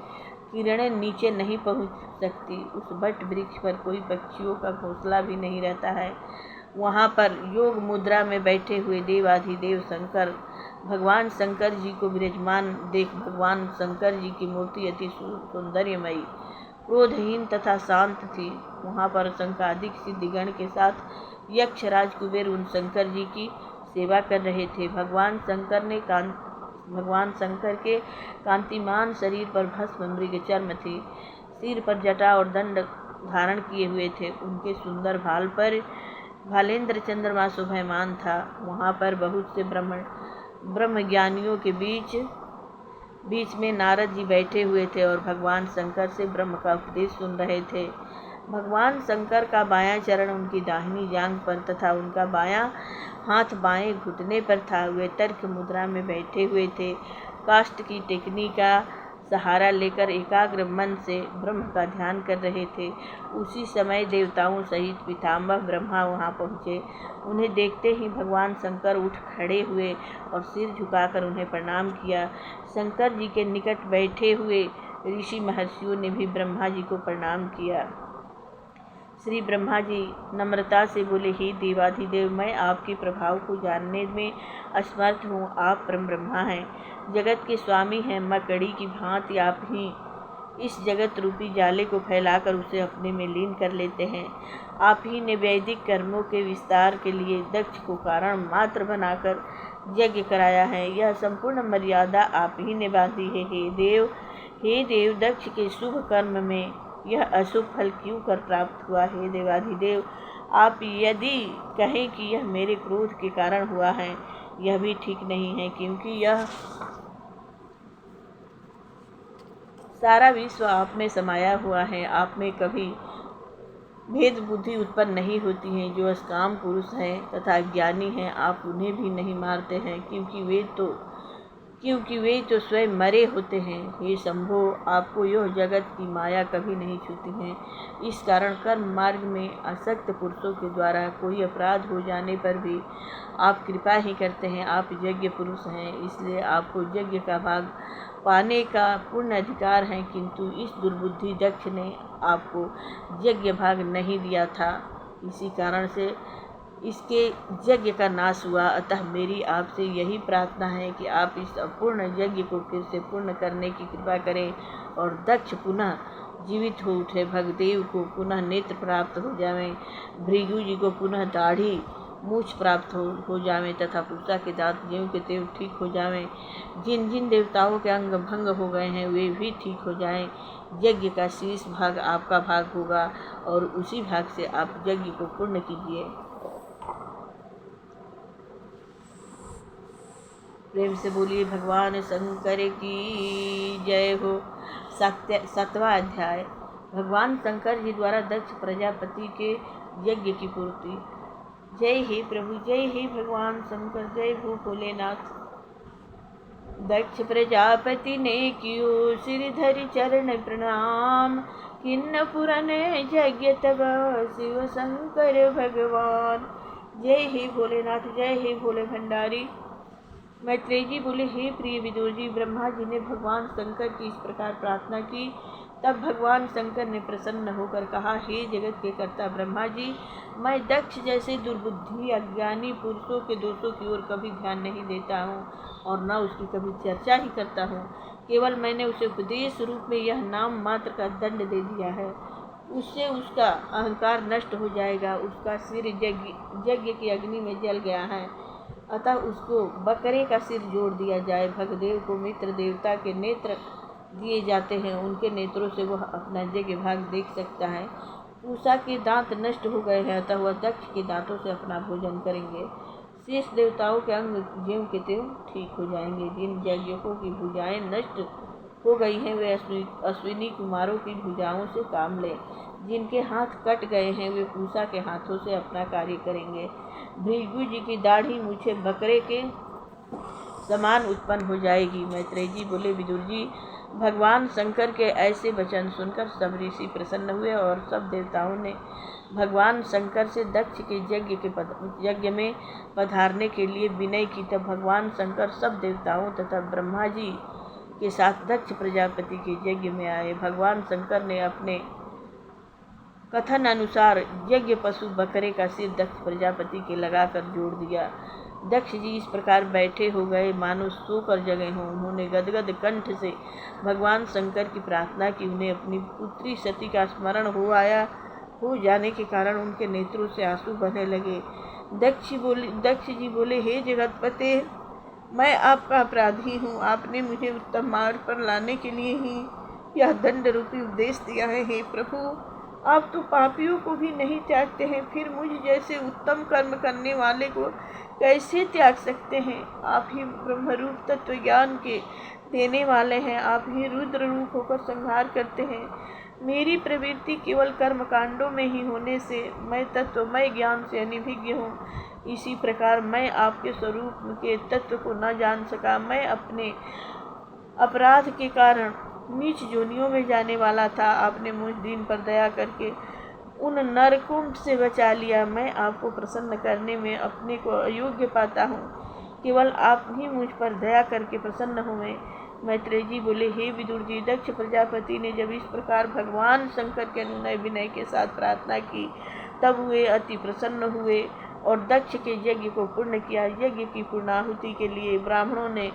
किरणें नीचे नहीं पहुँच सकती। उस बट वृक्ष पर कोई पक्षियों का घोंसला भी नहीं रहता है। वहाँ पर योग मुद्रा में बैठे हुए देवाधिदेव शंकर भगवान शंकर जी को विराजमान देख भगवान शंकर जी की मूर्ति अति सौंदर्यमयी, क्रोधहीन तथा शांत थी। वहाँ पर शंकादिक सिद्धिगण के साथ यक्षराज कुबेर उन शंकर जी की सेवा कर रहे थे। भगवान शंकर के कांतिमान शरीर पर भस्म मृग चर्म थी। सिर पर जटा और दंड धारण किए हुए थे। उनके सुंदर भाल पर भालेंद्र चंद्रमा शोभायमान था। वहाँ पर बहुत से ब्रह्मज्ञानियों के बीच में नारद जी बैठे हुए थे और भगवान शंकर से ब्रह्म का उपदेश सुन रहे थे। भगवान शंकर का बायां चरण उनकी दाहिनी जांघ पर तथा उनका बायां हाथ बाएं घुटने पर था। वे तर्क मुद्रा में बैठे हुए थे। काष्ठ की टेकनी का सहारा लेकर एकाग्र मन से ब्रह्म का ध्यान कर रहे थे। उसी समय देवताओं सहित पितामह ब्रह्मा वहां पहुँचे। उन्हें देखते ही भगवान शंकर उठ खड़े हुए और सिर झुकाकर उन्हें प्रणाम किया। शंकर जी के निकट बैठे हुए ऋषि महर्षियों ने भी ब्रह्मा जी को प्रणाम किया। श्री ब्रह्मा जी नम्रता से बोले, हे देवाधिदेव, मैं आपके प्रभाव को जानने में असमर्थ हूँ। आप परम ब्रह्मा हैं, जगत के स्वामी हैं। मकड़ी की भांति आप ही इस जगत रूपी जाले को फैलाकर उसे अपने में लीन कर लेते हैं। आप ही ने वैदिक कर्मों के विस्तार के लिए दक्ष को कारण मात्र बनाकर यज्ञ कराया है। यह संपूर्ण मर्यादा आप ही ने बांधी है। हे देव, दक्ष के शुभ कर्म में यह अशुभ फल क्यों कर प्राप्त हुआ? हे देवाधिदेव, आप यदि कहें कि यह मेरे क्रोध के कारण हुआ है, यह भी ठीक नहीं है, क्योंकि यह सारा विश्व आप में समाया हुआ है। आप में कभी भेद बुद्धि उत्पन्न नहीं होती है। जो असकाम पुरुष हैं तथा ज्ञानी हैं, आप उन्हें भी नहीं मारते हैं, क्योंकि वे तो स्वयं मरे होते हैं। हे शंभो, आपको यह जगत की माया कभी नहीं छूती है। इस कारण कर्म मार्ग में आसक्त पुरुषों के द्वारा कोई अपराध हो जाने पर भी आप कृपा ही करते हैं। आप यज्ञ पुरुष हैं, इसलिए आपको यज्ञ का भाग पाने का पूर्ण अधिकार है, किंतु इस दुर्बुद्धि दक्ष ने आपको यज्ञ भाग नहीं दिया था। इसी कारण से इसके यज्ञ का नाश हुआ। अतः मेरी आपसे यही प्रार्थना है कि आप इस अपूर्ण यज्ञ को फिर से पूर्ण करने की कृपा करें और दक्ष पुनः जीवित हो उठे, भगदेव को पुनः नेत्र प्राप्त हो जाएं, भृगु जी को पुनः दाढ़ी मूछ प्राप्त हो जाएं तथा पूषा के दांत ज्यों के त्यों ठीक हो जाएं। जिन जिन देवताओं के अंग भंग हो गए हैं वे भी ठीक हो जाएं। यज्ञ का शेष भाग आपका भाग होगा और उसी भाग से आप यज्ञ को पूर्ण कीजिए। प्रेम से बोलिए भगवान शंकर की जय हो। 7वां अध्याय। भगवान शंकर जी द्वारा दक्ष प्रजापति के यज्ञ की पूर्ति। जय हे प्रभु, जय हे भगवान शंकर, जय हो भोलेनाथ। दक्ष प्रजापति ने कियो सिरधरि चरण प्रणाम, किन्न पुरन यज्ञ तब शिव शंकर भगवान। जय हे भोलेनाथ, जय हे भोले भंडारी। मैत्रेय जी बोले, हे प्रिय विदुर जी, ब्रह्मा जी ने भगवान शंकर की इस प्रकार प्रार्थना की। तब भगवान शंकर ने प्रसन्न होकर कहा, हे जगत के कर्ता ब्रह्मा जी, मैं दक्ष जैसे दुर्बुद्धि अज्ञानी पुरुषों के दोषों की ओर कभी ध्यान नहीं देता हूँ और न उसकी कभी चर्चा ही करता हूँ। केवल मैंने उसे उपदेश रूप में यह नाम मात्र का दंड दे दिया है। उससे उसका अहंकार नष्ट हो जाएगा। उसका सिर यज्ञ की अग्नि में जल गया है, अतः उसको बकरे का सिर जोड़ दिया जाए। भगदेव को मित्र देवता के नेत्र दिए जाते हैं, उनके नेत्रों से वह अपना यज्ञ भाग देख सकता है। पूषा के दांत नष्ट हो गए हैं, अतः वह दक्ष के दांतों से अपना भोजन करेंगे। शेष देवताओं के अंग ज्यों के त्यों ठीक हो जाएंगे। जिन यज्ञों की भुजाएं नष्ट हो गई हैं वे अश्विनी कुमारों की भुजाओं से काम लें। जिनके हाथ कट गए हैं वे पूषा के हाथों से अपना कार्य करेंगे। भृगु जी की दाढ़ी मूछे बकरे के समान उत्पन्न हो जाएगी। मैत्रेय जी बोले, विदुर जी, भगवान शंकर के ऐसे वचन सुनकर सब ऋषि प्रसन्न हुए और सब देवताओं ने भगवान शंकर से दक्ष के यज्ञ में पधारने के लिए विनय की। तब भगवान शंकर सब देवताओं तथा ब्रह्मा जी के साथ दक्ष प्रजापति के यज्ञ में आए। भगवान शंकर ने अपने कथन अनुसार यज्ञ पशु बकरे का सिर दक्ष प्रजापति के लगाकर जोड़ दिया। दक्ष जी इस प्रकार बैठे हो गए मानो सोकर जगे हों। उन्होंने गदगद कंठ से भगवान शंकर की प्रार्थना की। उन्हें अपनी पुत्री सती का स्मरण हो जाने के कारण उनके नेत्रों से आंसू बहने लगे। दक्ष जी बोले, हे जगतपते, मैं आपका अपराधी हूँ। आपने मुझे उत्तम मार्ग पर लाने के लिए ही यह दंड रूपी उपदेश दिया है। हे प्रभु, आप तो पापियों को भी नहीं त्यागते हैं, फिर मुझ जैसे उत्तम कर्म करने वाले को कैसे त्याग सकते हैं? आप ही ब्रह्मरूप तत्व ज्ञान के देने वाले हैं, आप ही रुद्र रूप होकर संहार करते हैं। मेरी प्रवृत्ति केवल कर्म कांडों में ही होने से मैं तत्वमय ज्ञान से अनभिज्ञ हूँ। इसी प्रकार मैं आपके स्वरूप के तत्व को न जान सका। मैं अपने अपराध के कारण नीच योनियों में जाने वाला था। आपने मुझ दीन पर दया करके उन नरकों से बचा लिया। मैं आपको प्रसन्न करने में अपने को अयोग्य पाता हूँ। केवल आप ही मुझ पर दया करके प्रसन्न हुए। मैत्रेय जी बोले, हे विदुर जी, दक्ष प्रजापति ने जब इस प्रकार भगवान शंकर के अनुनय विनय के साथ प्रार्थना की, तब वे अति प्रसन्न हुए और दक्ष के यज्ञ को पूर्ण किया। यज्ञ की पूर्णाहुति के लिए ब्राह्मणों ने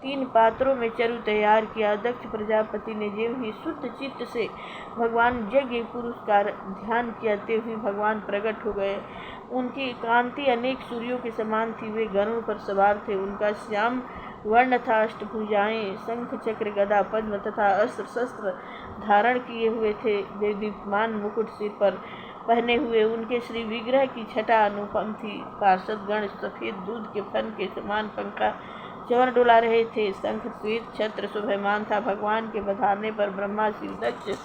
3 पात्रों में चरु तैयार किया। दक्ष प्रजापति ने ज्यों ही शुद्ध चित्त से भगवान यज्ञ पुरुष का ध्यान किया, त्यों ही भगवान प्रकट हो गए। उनकी कांति अनेक सूर्यों के समान थी। वे गरुड़ पर सवार थे। उनका श्याम वर्ण था। अष्टभुजाएं, शंख चक्र गदा पद्म तथा अस्त्र शस्त्र धारण किए हुए थे। वे दीप्यमान मुकुट सिर पर पहने हुए, उनके श्री विग्रह की छटा अनुपम थी। पार्षद गण सफेद दूध के फन के समान पंखा चवर डुला रहे थे। शंख श्वेत छत्र शोभायमान था। भगवान के बधारने पर ब्रह्मा, शिव, दक्ष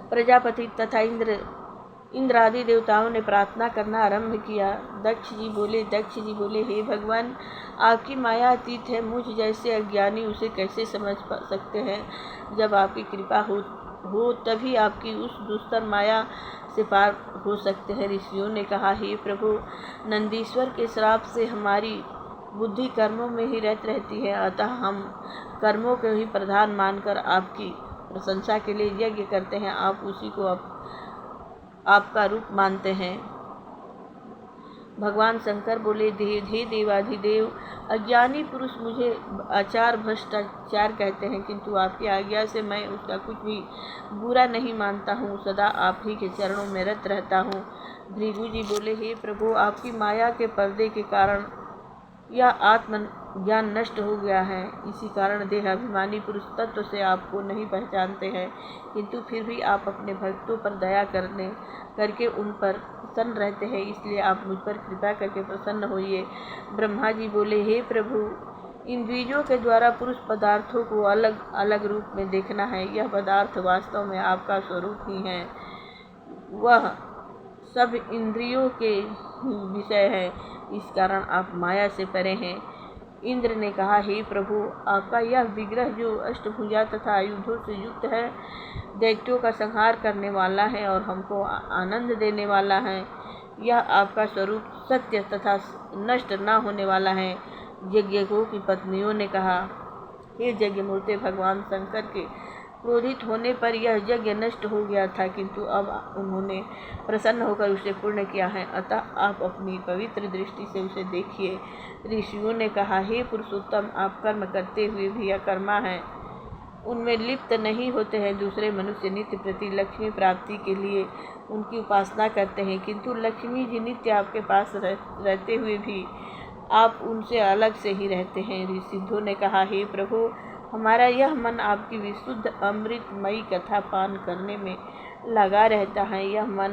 प्रजापति तथा इंद्र आदि देवताओं ने प्रार्थना करना आरंभ किया। दक्ष जी बोले, हे भगवान, आपकी माया अतीत है। मुझ जैसे अज्ञानी उसे कैसे समझ सकते हैं? जब आपकी कृपा हो तभी आपकी उस दुस्तर माया से पार हो सकते हैं। ऋषियों ने कहा, हे प्रभु, नंदीश्वर के श्राप से हमारी बुद्धि कर्मों में ही रहती है, अतः हम कर्मों को ही प्रधान मानकर आपकी प्रशंसा के लिए यज्ञ करते हैं। आप उसी को आपका रूप मानते हैं। भगवान शंकर बोले, हे देवाधिदेव, अज्ञानी पुरुष मुझे आचार भ्रष्टाचार कहते हैं, किंतु आपकी आज्ञा से मैं उसका कुछ भी बुरा नहीं मानता हूँ। सदा आप ही के चरणों में रत रहता हूँ। भृगु जी बोले, हे प्रभु, आपकी माया के पर्दे के कारण यह आत्म ज्ञान नष्ट हो गया है। इसी कारण देहाभिमानी पुरुष तत्व से आपको नहीं पहचानते हैं, किंतु फिर भी आप अपने भक्तों पर दया करके उन पर प्रसन्न रहते हैं। इसलिए आप मुझ पर कृपा करके प्रसन्न होइए। ब्रह्मा जी बोले, हे प्रभु, इंद्रियों के द्वारा पुरुष पदार्थों को अलग अलग रूप में देखना है। यह पदार्थ वास्तव में आपका स्वरूप ही है। वह सब इंद्रियों के विषय है। इस कारण आप माया से परे हैं। इंद्र ने कहा, हे प्रभु, आपका यह विग्रह जो अष्टभुजा तथा आयुधों से युक्त है, दैत्यों का संहार करने वाला है और हमको आनंद देने वाला है। यह आपका स्वरूप सत्य तथा नष्ट न होने वाला है। यज्ञों की पत्नियों ने कहा, हे यज्ञमूर्ते, भगवान शंकर के क्रोधित होने पर यह यज्ञ नष्ट हो गया था, किंतु अब उन्होंने प्रसन्न होकर उसे पूर्ण किया है, अतः आप अपनी पवित्र दृष्टि से उसे देखिए। ऋषियों ने कहा, हे पुरुषोत्तम, आप कर्म करते हुए भी अकर्मा हैं, उनमें लिप्त नहीं होते हैं। दूसरे मनुष्य नित्य प्रति लक्ष्मी प्राप्ति के लिए उनकी उपासना करते हैं, किंतु लक्ष्मी जी नित्य आपके पास रहते हुए भी आप उनसे अलग से ही रहते हैं। सिद्धों ने कहा, हे प्रभु, हमारा यह मन आपकी विशुद्ध अमृतमयी कथा पान करने में लगा रहता है। यह मन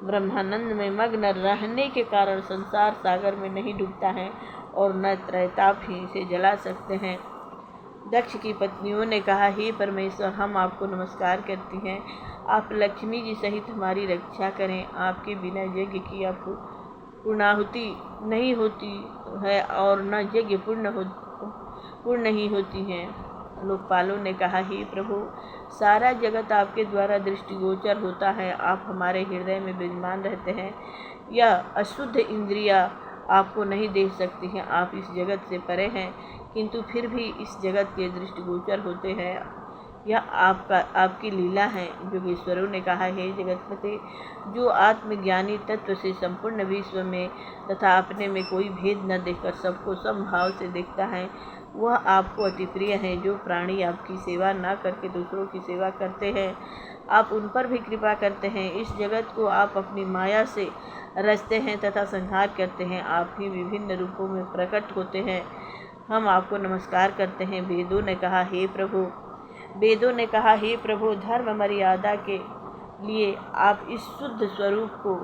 ब्रह्मानंद में मग्न रहने के कारण संसार सागर में नहीं डूबता है और न त्रैताप ही इसे जला सकते हैं। दक्ष की पत्नियों ने कहा, हे परमेश्वर, हम आपको नमस्कार करती हैं। आप लक्ष्मी जी सहित हमारी रक्षा करें। आपके बिना यज्ञ की पूर्णाहुति नहीं होती है और न यज्ञ पूर्ण ही होती हैं। लोकपालों ने कहा, हे प्रभु, सारा जगत आपके द्वारा दृष्टिगोचर होता है। आप हमारे हृदय में विद्यमान रहते हैं। यह अशुद्ध इंद्रियां आपको नहीं देख सकती हैं। आप इस जगत से परे हैं, किंतु फिर भी इस जगत के दृष्टिगोचर होते हैं। यह आपकी लीला है। योगेश्वरों ने कहा, हे जगतपते, जो आत्मज्ञानी तत्व से संपूर्ण विश्व में तथा अपने में कोई भेद न देखकर सबको समभाव से देखता है, वह आपको अति प्रिय है। जो प्राणी आपकी सेवा न करके दूसरों की सेवा करते हैं, आप उन पर भी कृपा करते हैं। इस जगत को आप अपनी माया से रचते हैं तथा संहार करते हैं। आप ही विभिन्न रूपों में प्रकट होते हैं। हम आपको नमस्कार करते हैं। वेदों ने कहा, हे प्रभु, धर्म मर्यादा के लिए आप इस शुद्ध स्वरूप को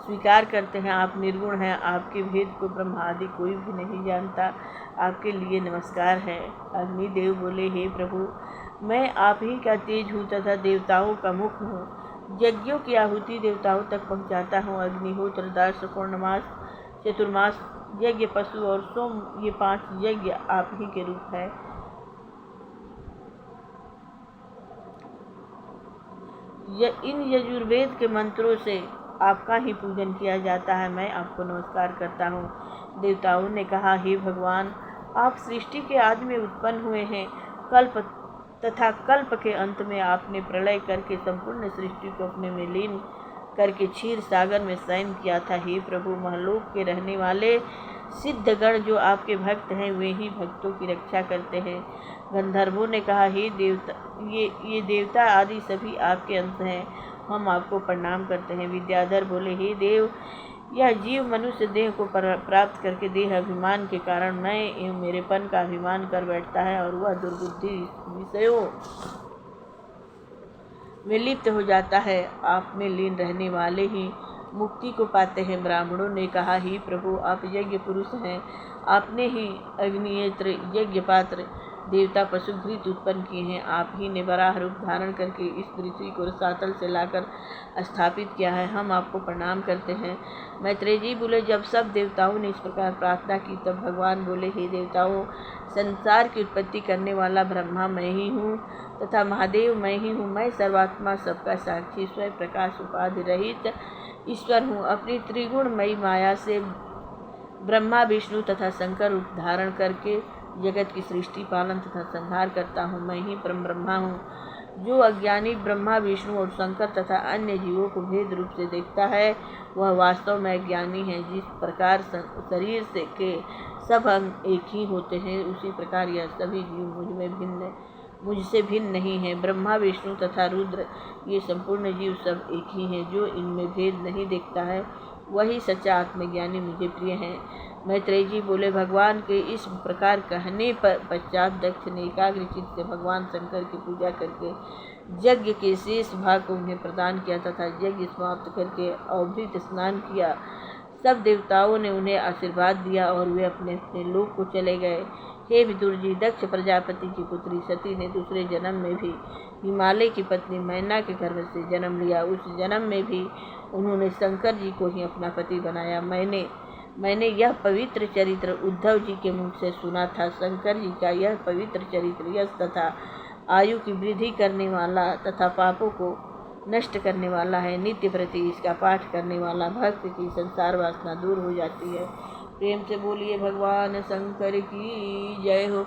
स्वीकार करते हैं आप निर्गुण हैं, आपके भेद को ब्रह्मा आदि कोई भी नहीं जानता, आपके लिए नमस्कार है। अग्निदेव बोले, हे प्रभु, मैं आप ही का तेज हूँ तथा देवताओं का मुख हूँ। यज्ञों की आहुति देवताओं तक पहुँचाता हूँ। अग्निहोत्र, दास, पूर्णमास, चतुर्मास यज्ञ, पशु और सोम, ये 5 यज्ञ आप ही के रूप है। इन यजुर्वेद के मंत्रों से आपका ही पूजन किया जाता है। मैं आपको नमस्कार करता हूँ। देवताओं ने कहा, हे भगवान, आप सृष्टि के आदि में उत्पन्न हुए हैं। कल्प तथा कल्प के अंत में आपने प्रलय करके संपूर्ण सृष्टि को अपने में लीन करके क्षीर सागर में शयन किया था। हे प्रभु, महलोक के रहने वाले सिद्धगण जो आपके भक्त हैं, वे ही भक्तों की रक्षा करते हैं। गंधर्वों ने कहा, हे देवता, ये देवता आदि सभी आपके अंश हैं, हम आपको प्रणाम करते हैं। विद्याधर बोले, हे देव, यह जीव मनुष्य देह को प्राप्त करके देह अभिमान के कारण मैं एवं मेरेपन का अभिमान कर बैठता है और वह दुर्बुद्धि विषयों में लिप्त हो जाता है। आप में लीन रहने वाले ही मुक्ति को पाते हैं। ब्राह्मणों ने कहा, ही प्रभु, आप यज्ञ पुरुष हैं, आपने ही अग्नियत्र, यज्ञपात्र, देवता, पशु, घृत उत्पन्न किए हैं। आप ही ने वराह रूप धारण करके इस पृथ्वी को रसातल से लाकर स्थापित किया है। हम आपको प्रणाम करते हैं। मैत्रेय जी बोले, जब सब देवताओं ने इस प्रकार प्रार्थना की तब भगवान बोले, हे देवताओं, संसार की उत्पत्ति करने वाला ब्रह्मा मैं ही हूँ तथा महादेव मैं ही हूँ। मैं सर्वात्मा, सबका साक्षी, स्वयं प्रकाश, उपाधि रहित ईश्वर हूँ। अपनी त्रिगुणमयी माया से ब्रह्मा, विष्णु तथा शंकर रूप धारण करके जगत की सृष्टि, पालन तथा संहार करता हूँ। मैं ही परम ब्रह्मा हूँ। जो अज्ञानी ब्रह्मा, विष्णु और शंकर तथा अन्य जीवों को भेद रूप से देखता है, वह वास्तव में अज्ञानी है। जिस प्रकार शरीर से के सब अंग एक ही होते हैं, उसी प्रकार यह सभी जीव मुझसे भिन्न नहीं है। ब्रह्मा, विष्णु तथा रुद्र, ये संपूर्ण जीव सब एक ही हैं। जो इनमें भेद नहीं देखता है, वही सच्चा आत्मज्ञानी मुझे प्रिय है। मैत्रेय जी बोले, भगवान के इस प्रकार कहने पर पश्चात दक्ष ने एकाग्र चित्त से भगवान शंकर की पूजा करके यज्ञ के शेष भाग को उन्हें प्रदान किया तथा यज्ञ समाप्त करके अवभृत स्नान किया। सब देवताओं ने उन्हें आशीर्वाद दिया और वे अपने अपने लोक को चले गए। हे विदुर जी, दक्ष प्रजापति की पुत्री सती ने दूसरे जन्म में भी हिमालय की पत्नी मैना के गर्भ से जन्म लिया। उस जन्म में भी उन्होंने शंकर जी को ही अपना पति बनाया। मैंने यह पवित्र चरित्र उद्धव जी के मुख से सुना था। शंकर जी का यह पवित्र चरित्र यश तथा आयु की वृद्धि करने वाला तथा पापों को नष्ट करने वाला है। नित्य प्रति इसका पाठ करने वाला भक्त की संसार वासना दूर हो जाती है। प्रेम से बोलिए भगवान शंकर की जय हो।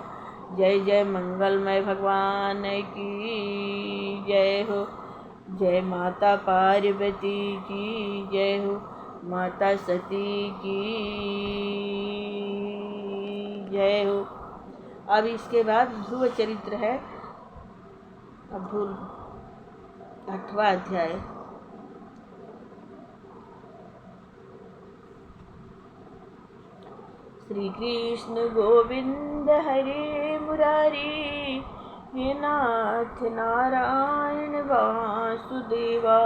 जय जय मंगलमय भगवान की जय हो। जय माता पार्वती की जय हो। माता सती की जय हो। अब इसके बाद ध्रुव चरित्र है। अब ध्रुव 8वां अध्याय। श्री कृष्ण गोविंद हरे मुरारी, हे नाथ नारायण वासुदेवा,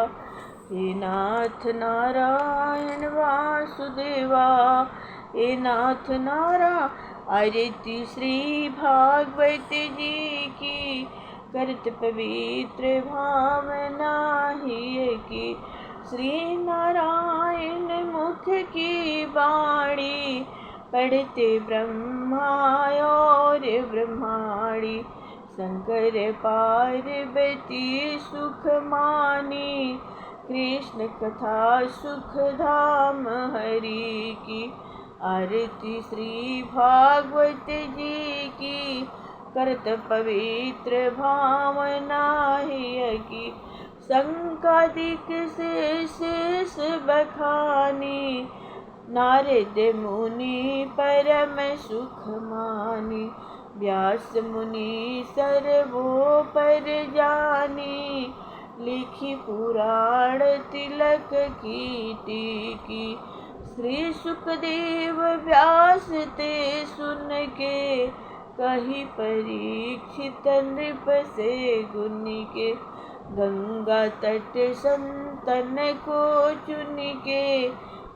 हे नाथ नारायण वासुदेवा, हे नाथ आरती श्री भागवत जी की, करत पवित्र भावना ही की। श्री नारायण मुख की वाणी, पढ़ते ब्रह्मा और ब्रह्माणी। शंकर पार्वती सुख मानी, कृष्ण कथा सुख धाम हरि की। आरती श्री भागवत जी की, करत पवित्र भावना ही की। संकादिक शेष बखानी, नारद मुनि परम सुख मानी। व्यास मुनि सर्वोपर जानी, लिखी पुराण तिलक की। श्री सुखदेव व्यास ते सुन के, कही परीक्षित नृप से गुण के। गंगा तट संतन को चुन के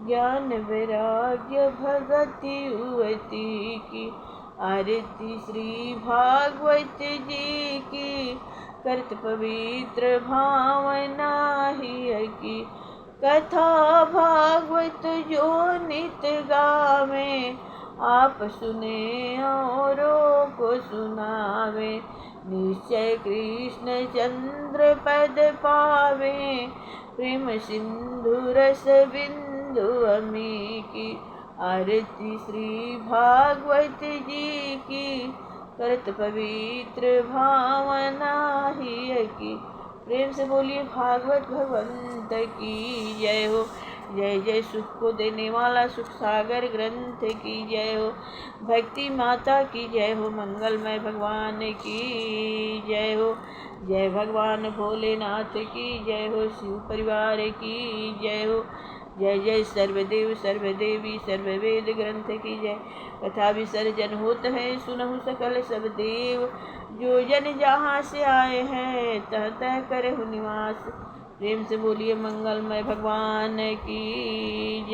ज्ञान वैराग्य भगति युवती की आरती श्री भागवत जी की करत पवित्र भावना ही की कथा भागवत जो नित गावे आप सुने औरों को सुनावे निश्चय कृष्ण चंद्र पद पावे प्रेम सिंधु रस बिंदु अमी की आरती श्री भागवत जी की करत पवित्र भावना ही की। प्रेम से बोलिए भागवत भगवंत की जय हो। जय जय सुख को देने वाला सुख सागर ग्रंथ की जय हो। भक्ति माता की जय हो। मंगलमय भगवान की जय हो। जय भगवान भोलेनाथ की जय हो। शिव परिवार की जय हो। जय जय सर्वदेव सर्वदेवी सर्ववेद ग्रंथ की जय। कथा विसर्जन होत है सुनहु सकल सब देव जो जन जहाँ से आए हैं तह तह करे निवास। प्रेम से बोलिए मंगलमय भगवान की जय।